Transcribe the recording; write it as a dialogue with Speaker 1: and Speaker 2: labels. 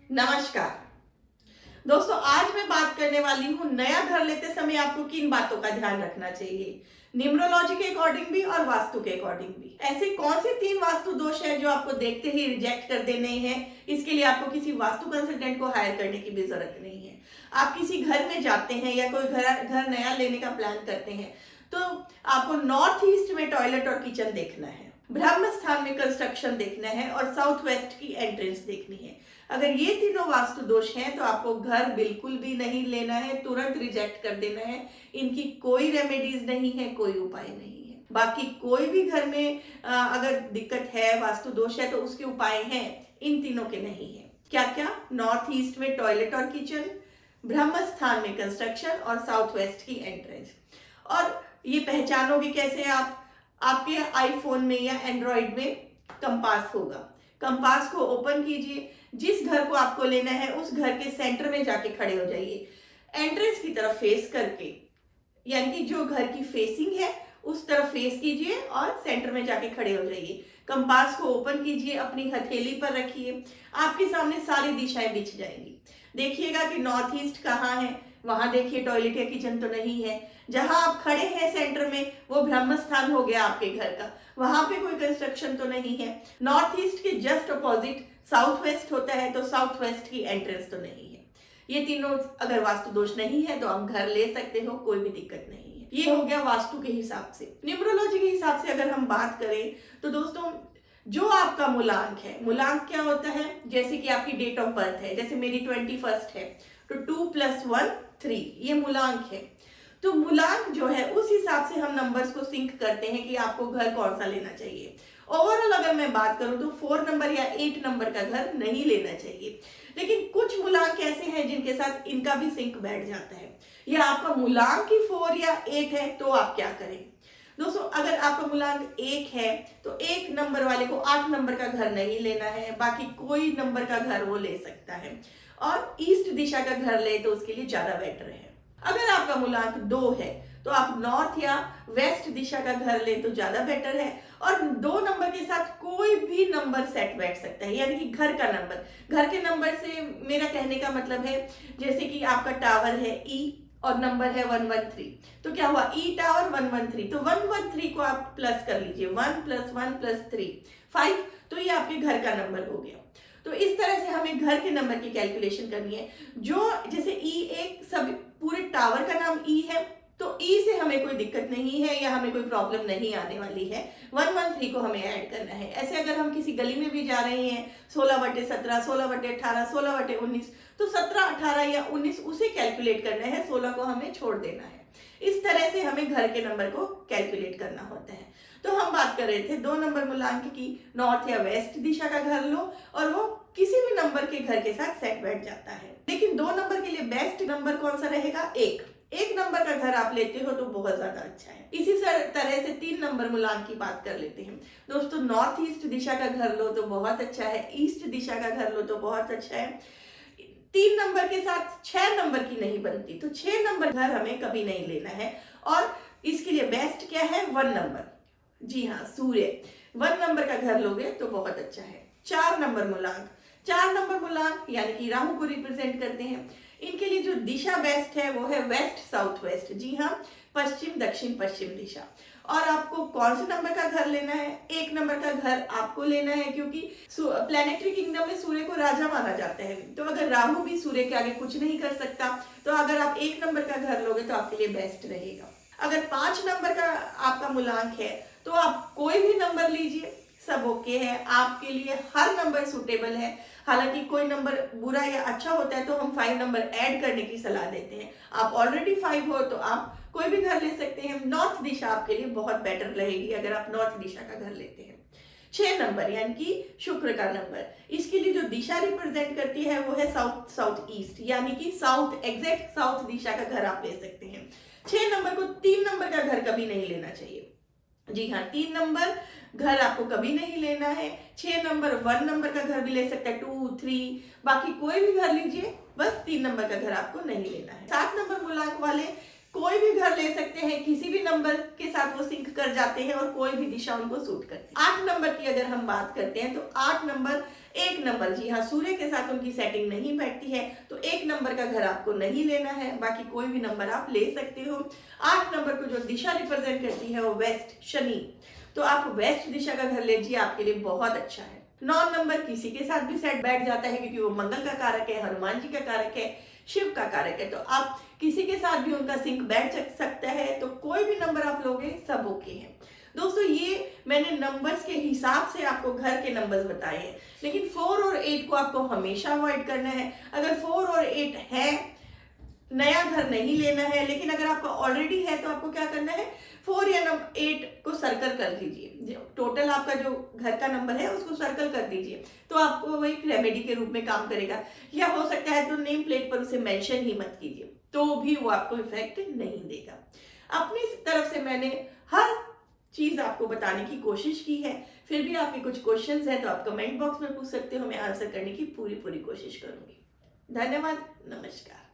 Speaker 1: नमस्कार दोस्तों, आज मैं बात करने वाली हूँ नया घर लेते समय आपको किन बातों का ध्यान रखना चाहिए, न्यूमरोलॉजी के अकॉर्डिंग भी और वास्तु के अकॉर्डिंग भी। ऐसे कौन से 3 वास्तु दोष हैं जो आपको देखते ही रिजेक्ट कर देने हैं। इसके लिए आपको किसी वास्तु कंसल्टेंट को हायर करने की भी जरूरत नहीं है। आप किसी घर में जाते हैं या कोई घर नया लेने का प्लान करते हैं तो आपको नॉर्थ ईस्ट में टॉयलेट और किचन देखना है, ब्रह्म स्थान में कंस्ट्रक्शन देखना है और साउथ वेस्ट की एंट्रेंस देखनी है। अगर ये तीनों वास्तु दोष हैं तो आपको घर बिल्कुल भी नहीं लेना है, तुरंत रिजेक्ट कर देना है। इनकी कोई रेमेडीज नहीं है, कोई उपाय नहीं है। बाकी कोई भी घर में अगर दिक्कत है, वास्तु दोष है, तो उसके उपाय हैं, इन तीनों के नहीं है। क्या क्या? नॉर्थ ईस्ट में टॉयलेट और किचन, ब्रह्म स्थान में कंस्ट्रक्शन और साउथ वेस्ट की एंट्रेंस। और ये पहचानोगे कैसे आप? आपके आईफोन में या एंड्रॉइड में कंपास होगा, कंपास को ओपन कीजिए, जिस घर को आपको लेना है उस घर के सेंटर में जाके खड़े हो जाइए, एंट्रेंस की तरफ फेस करके, यानी कि जो घर की फेसिंग है उस तरफ फेस कीजिए और सेंटर में जाके खड़े हो जाइए। कंपास को ओपन कीजिए, अपनी हथेली पर रखिए, आपके सामने सारी दिशाएं दिख जाएंगी। देखिएगा कि नॉर्थ ईस्ट कहाँ है, वहां देखिए टॉयलेट या किचन तो नहीं है। जहां आप खड़े हैं सेंटर में, वो ब्रह्म स्थान हो गया आपके घर का, वहां पे कोई कंस्ट्रक्शन तो नहीं है। नॉर्थ ईस्ट के जस्ट अपोजिट साउथ वेस्ट होता है, तो साउथ वेस्ट की एंट्रेंस तो नहीं है। ये तीनों अगर वास्तु दोष नहीं है तो आप घर ले सकते हो, कोई भी दिक्कत नहीं है। ये हो गया वास्तु के हिसाब से। न्यूमरोलॉजी के हिसाब से अगर हम बात करें तो दोस्तों, जो आपका मूलांक है, मूलांक क्या होता है? जैसे कि आपकी डेट ऑफ बर्थ है, जैसे मेरी 21 है, तो 2 + 1 3, ये मूलांक है। तो मूलांक जो है उस हिसाब से हम नंबर्स को सिंक करते हैं कि आपको घर कौन सा लेना चाहिए। ओवरऑल अगर मैं बात करूं तो 4 नंबर या 8 नंबर का घर नहीं लेना चाहिए। लेकिन कुछ मूलांक ऐसे हैं जिनके साथ इनका भी सिंक बैठ जाता है। या आपका मूलांक ही 4 या 8 है तो आप क्या करें? दोस्तों, अगर आपका मूलांक 1 है तो 1 नंबर वाले को 8 नंबर का घर नहीं लेना है, बाकी कोई नंबर का घर वो ले सकता है। और ईस्ट दिशा का घर ले तो उसके लिए ज्यादा बेटर है। अगर आपका मूलांक 2 है तो आप नॉर्थ या वेस्ट दिशा का घर ले तो ज्यादा बेटर है। और 2 नंबर के साथ कोई भी नंबर सेट बैठ सकता है, यानी कि घर का नंबर। घर के नंबर से मेरा कहने का मतलब है, जैसे कि आपका टावर है ई और नंबर है 113, तो क्या हुआ? ई टावर 113, तो 113 को आप प्लस कर लीजिए, 1 + 1 + 3 5, तो ये आपके घर का नंबर हो गया। तो इस तरह से हमें घर के नंबर की कैलकुलेशन करनी है। जो जैसे ई एक सब पूरे टावर का नाम ई है, तो ई से हमें कोई दिक्कत नहीं है या हमें कोई प्रॉब्लम नहीं आने वाली है। 113 को हमें ऐड करना है। ऐसे अगर हम किसी गली में भी जा रहे हैं, 16/17, 16/18, 16/19, तो 17, 18 या 19 उसे कैलकुलेट करना है, 16 को हमें छोड़ देना है। इस तरह से हमें घर के नंबर को कैलकुलेट करना होता है। तो हम बात कर रहे थे 2 नंबर मूलांक की, नॉर्थ या वेस्ट दिशा का घर लो और वो किसी भी नंबर के घर के साथ सेट बैठ जाता है। लेकिन 2 नंबर के लिए बेस्ट नंबर कौन सा रहेगा? 1 नंबर का घर आप लेते हो तो बहुत ज्यादा अच्छा है। इसी तरह से 3 नंबर मूलांक की बात कर लेते हैं। दोस्तों, नॉर्थ ईस्ट दिशा का घर लो तो बहुत अच्छा है, ईस्ट दिशा का घर लो तो बहुत अच्छा है। 3 नंबर के साथ 6 नंबर की नहीं बनती, तो 6 नंबर घर हमें कभी नहीं लेना है। और इसके लिए बेस्ट क्या है? 1 नंबर। जी हाँ, सूर्य 1 नंबर का घर लोगे तो बहुत अच्छा है। 4 नंबर मूलांक, 4 नंबर मूलांक यानी कि राहु को रिप्रेजेंट करते हैं। इनके लिए जो दिशा बेस्ट है वो है वेस्ट साउथ वेस्ट, जी हाँ, पश्चिम दक्षिण पश्चिम दिशा। और आपको कौन से नंबर का घर लेना है? 1 नंबर का घर आपको लेना है, क्योंकि प्लैनेटरी किंगडम में सूर्य को राजा माना जाता है। तो अगर राहु भी सूर्य के आगे कुछ नहीं कर सकता, तो अगर आप 1 नंबर का घर लोगे तो आपके लिए बेस्ट रहेगा। अगर 5 नंबर का आपका मूलांक है तो आप कोई भी नंबर लीजिए, सब ओके है, आपके लिए हर नंबर सूटेबल है। हालांकि कोई नंबर बुरा या अच्छा होता है तो हम 5 नंबर ऐड करने की सलाह देते हैं। आप ऑलरेडी 5 हो तो आप कोई भी घर ले सकते हैं। नॉर्थ दिशा आपके लिए बहुत बेटर रहेगी अगर आप नॉर्थ दिशा का घर लेते हैं। 6 नंबर यानी कि शुक्र का नंबर, इसके लिए जो दिशा रिप्रेजेंट करती है वो है साउथ साउथ ईस्ट, यानी कि साउथ, एग्जैक्ट साउथ दिशा का घर आप ले सकते हैं। 6 नंबर को 3 नंबर का घर कभी नहीं लेना चाहिए। जी हाँ, 3 नंबर घर आपको कभी नहीं लेना है। 6 नंबर 1 नंबर का घर भी ले सकता है, 2, 3, बाकी कोई भी घर लीजिए, बस 3 नंबर का घर आपको नहीं लेना है। 7 नंबर मूलांक वाले कोई भी घर ले सकते हैं, किसी भी नंबर के साथ वो सिंक कर जाते हैं और कोई भी दिशा उनको सूट करती है। 8 नंबर की अगर हम बात करते हैं तो 8 नंबर एक नंबर, जी हाँ, सूर्य के साथ उनकी सेटिंग नहीं बैठती है, तो एक नंबर का घर आपको नहीं लेना है, बाकी कोई भी नंबर आप ले सकते हो। 8 नंबर को जो दिशा रिप्रेजेंट करती है वो वेस्ट, शनि, तो आप वेस्ट दिशा का घर लीजिए, आपके लिए बहुत अच्छा है। 9 नंबर किसी के साथ भी सेट बैठ जाता है क्योंकि वो मंगल का कारक है, हनुमान जी का कारक है, शिव का कारक है, तो आप किसी के साथ भी उनका सिंक बैठ सकता है, तो कोई भी नंबर आप लोगे सब ओके है। दोस्तों ये मैंने नंबर्स के हिसाब से आपको घर के नंबर्स बताए हैं, लेकिन 4 और 8 को आपको हमेशा अवॉइड करना है। अगर 4 और 8 है, नया घर नहीं लेना है, लेकिन अगर आपका ऑलरेडी है तो आपको क्या करना है, 4 या 8 को सर्कल कर दीजिए, टोटल आपका जो घर का नंबर है उसको सर्कल कर दीजिए, तो आपको वो एक रेमेडी के रूप में काम करेगा। या हो सकता है तो नेम प्लेट पर उसे मेंशन ही मत कीजिए, तो भी वो आपको इफेक्ट नहीं देगा। अपनी तरफ से मैंने हर चीज आपको बताने की कोशिश की है, फिर भी आपके कुछ क्वेश्चंस हैं तो आप कमेंट बॉक्स में पूछ सकते हो, मैं आंसर करने की पूरी कोशिश करूंगी। धन्यवाद, नमस्कार।